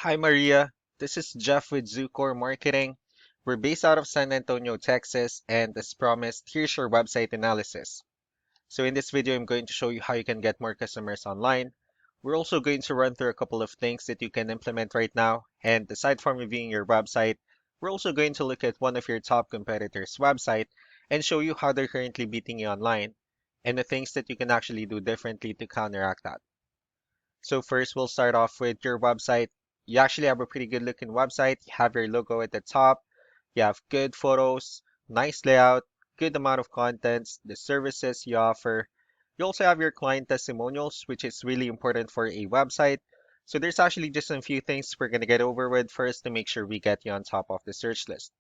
Hi Maria, this is Jeff with Zucor Marketing. We're based out of San Antonio, Texas, and as promised, here's your website analysis. So in this video, I'm going to show you how you can get more customers online. We're also going to run through a couple of things that you can implement right now. And aside from reviewing your website, we're also going to look at one of your top competitors' website and show you how they're currently beating you online and the things that you can actually do differently to counteract that. So first, we'll start off with your website. You actually have a pretty good looking website. You have your logo at the top. You have good photos, nice layout, good amount of contents, the services you offer. You also have your client testimonials, which is really important for a website. So there's actually just a few things we're going to get over with first to make sure we get you on top of the search list.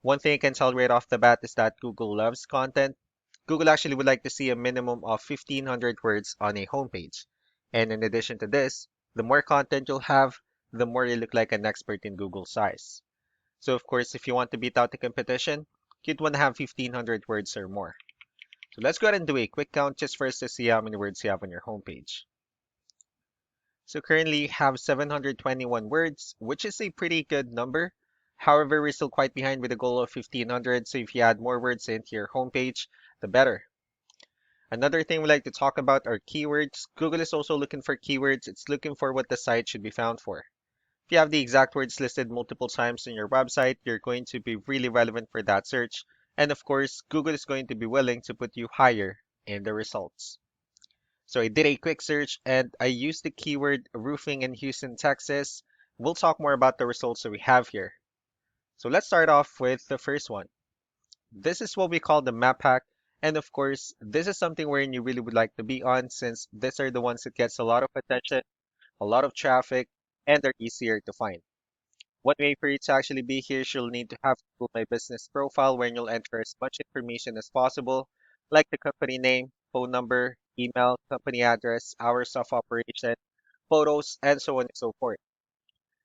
One thing I can tell right off the bat is that Google loves content. Google actually would like to see a minimum of 1,500 words on a homepage. And in addition to this, the more content you'll have, the more you look like an expert in Google's eyes. So of course, if you want to beat out the competition, you'd want to have 1,500 words or more. So let's go ahead and do a quick count just for us to see how many words you have on your homepage. So currently you have 721 words, which is a pretty good number. However, we're still quite behind with the goal of 1,500, so if you add more words into your homepage, the better. Another thing we like to talk about are keywords. Google is also looking for keywords. It's looking for what the site should be found for. If you have the exact words listed multiple times in your website, you're going to be really relevant for that search. And of course, Google is going to be willing to put you higher in the results. So I did a quick search and I used the keyword roofing in Houston, Texas. We'll talk more about the results that we have here. So let's start off with the first one. This is what we call the map hack. And of course, this is something wherein you really would like to be on since these are the ones that gets a lot of attention, a lot of traffic, and they're easier to find. One way for you to actually be here is you'll need to have Google My Business profile wherein you'll enter as much information as possible, like the company name, phone number, email, company address, hours of operation, photos, and so on and so forth.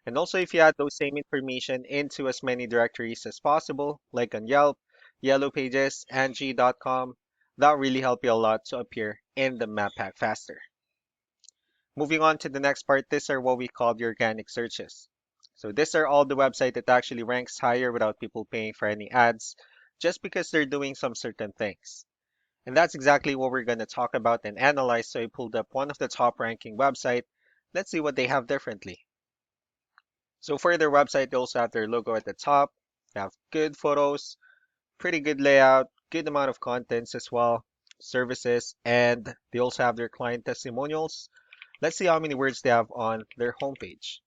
And also if you add those same information into as many directories as possible, like on Yelp, Yellow Pages, Angie.com, that'll really help you a lot to appear in the map pack faster. Moving on to the next part, these are what we call the organic searches. So these are all the website that actually ranks higher without people paying for any ads, just because they're doing some certain things. And that's exactly what we're going to talk about and analyze. So I pulled up one of the top ranking website. Let's see what they have differently. So for their website, they also have their logo at the top. They have good photos, pretty good layout, good amount of contents as well, services, and they also have their client testimonials. Let's see how many words they have on their homepage.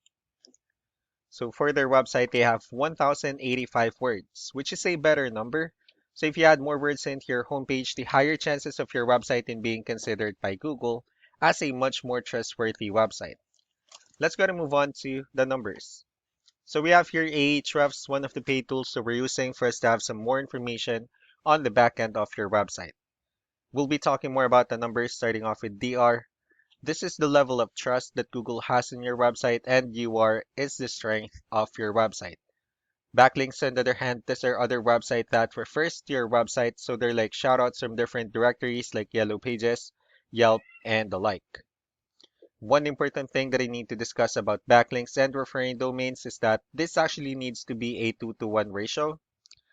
So for their website, they have 1,085 words, which is a better number. So if you add more words into your homepage, the higher chances of your website in being considered by Google as a much more trustworthy website. Let's go and move on to the numbers. So we have here Ahrefs, one of the paid tools that we're using for us to have some more information on the back end of your website. We'll be talking more about the numbers starting off with DR. This is the level of trust that Google has in your website, and UR is the strength of your website. Backlinks, on the other hand, these are other websites that refers to your website, so they're like shoutouts from different directories like Yellow Pages, Yelp, and the like. One important thing that I need to discuss about backlinks and referring domains is that this actually needs to be a 2-to-1 ratio.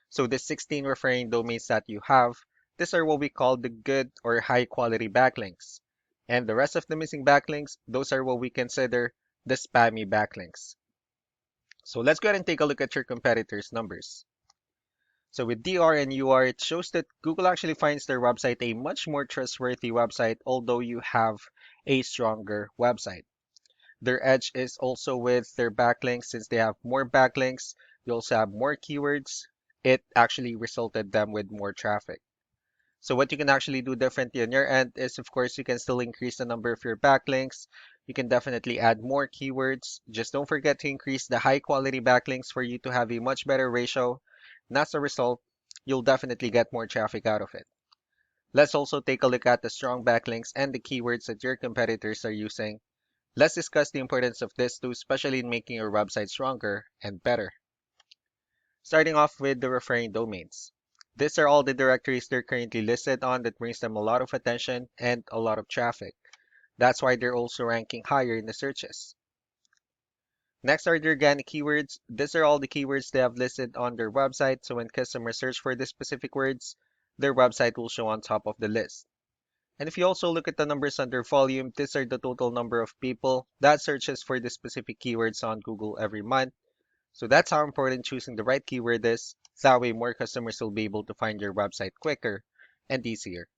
So the 16 referring domains that you have, these are what we call the good or high quality backlinks. And the rest of the missing backlinks, those are what we consider the spammy backlinks. So let's go ahead and take a look at your competitors' numbers. So with DR and UR, it shows that Google actually finds their website a much more trustworthy website, although you have a stronger website. Their edge is also with their backlinks. Since they have more backlinks, you also have more keywords. It actually resulted them with more traffic. So what you can actually do differently on your end is, of course, you can still increase the number of your backlinks. You can definitely add more keywords. Just don't forget to increase the high quality backlinks for you to have a much better ratio. And as a result, you'll definitely get more traffic out of it. Let's also take a look at the strong backlinks and the keywords that your competitors are using. Let's discuss the importance of this too, especially in making your website stronger and better. Starting off with the referring domains. These are all the directories they're currently listed on that brings them a lot of attention and a lot of traffic. That's why they're also ranking higher in the searches. Next are the organic keywords. These are all the keywords they have listed on their website, so when customers search for these specific words, their website will show on top of the list. And if you also look at the numbers under volume, these are the total number of people that searches for the specific keywords on Google every month. So that's how important choosing the right keyword is. That way more customers will be able to find your website quicker and easier.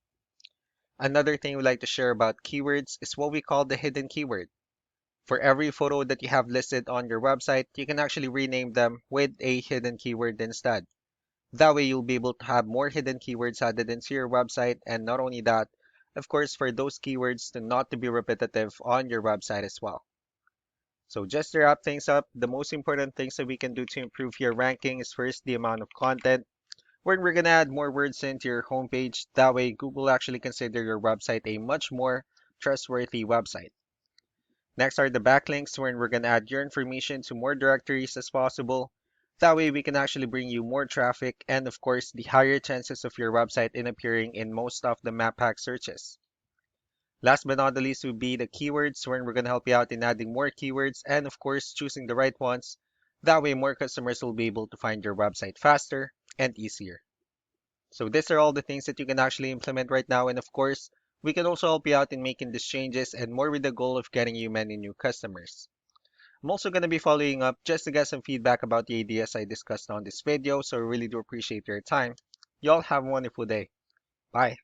Another thing we like to share about keywords is what we call the hidden keyword. For every photo that you have listed on your website, you can actually rename them with a hidden keyword instead. That way you'll be able to have more hidden keywords added into your website, and not only that, of course, for those keywords to not to be repetitive on your website as well. So just to wrap things up, the most important things that we can do to improve your ranking is first the amount of content, where we're gonna add more words into your homepage. That way Google actually consider your website a much more trustworthy website. Next are the backlinks, wherein we're gonna add your information to more directories as possible. That way we can actually bring you more traffic and of course the higher chances of your website in appearing in most of the map hack searches. Last but not the least would be the keywords, wherein we're gonna help you out in adding more keywords and of course choosing the right ones. That way more customers will be able to find your website faster and easier. So these are all the things that you can actually implement right now. And of course, we can also help you out in making these changes and more with the goal of getting you many new customers. I'm also going to be following up just to get some feedback about the ideas I discussed on this video. So I really do appreciate your time. Y'all have a wonderful day. Bye.